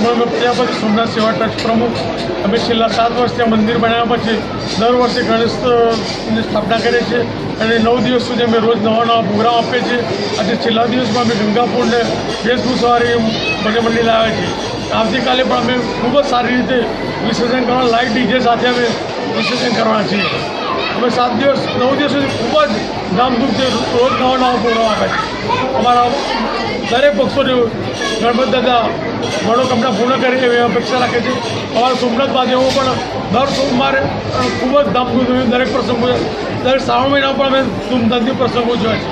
અમે પ્રજાપતિ સોમનાથ સેવા ટ્રસ્ટ પ્રમુખ અમે છેલ્લા 7 વર્ષ ત્યાં મંદિર બનાવ્યા પછી દર વર્ષે ગણેશની સ્થાપના કરીએ છીએ અને 9 દિવસ સુધી અમે રોજ નવા પ્રોગ્રામ આપીએ છીએ. આજે છેલ્લા દિવસમાં અમે ગંગાપુરને વેશભૂષાવાળી ભજન મંડળી લાવ્યા છીએ. આવતીકાલે પણ અમે ખૂબ જ સારી રીતે વિસર્જન કરવાના લાઇટ ડીજે સાથે અમે વિસર્જન કરવાના છીએ. અમે 7 દિવસ 9 દિવસ સુધી ખૂબ જ ધામધૂમથી રોજ નવા પ્રોગ્રામ આપે છે. અમારા દરેક પક્ષોને ગણપત દાદા મનોકામના પૂર્ણ કરે એવી અપેક્ષા રાખે છે. અમારા સોમનાથ મહાદેવો પણ દર સોમવારે ખૂબ જ ધામધૂમથી દરેક પ્રસંગો દરેક શ્રાવણ મહિના પણ અમે ધૂમધામથી પ્રસંગો ઉજવ્યા છે.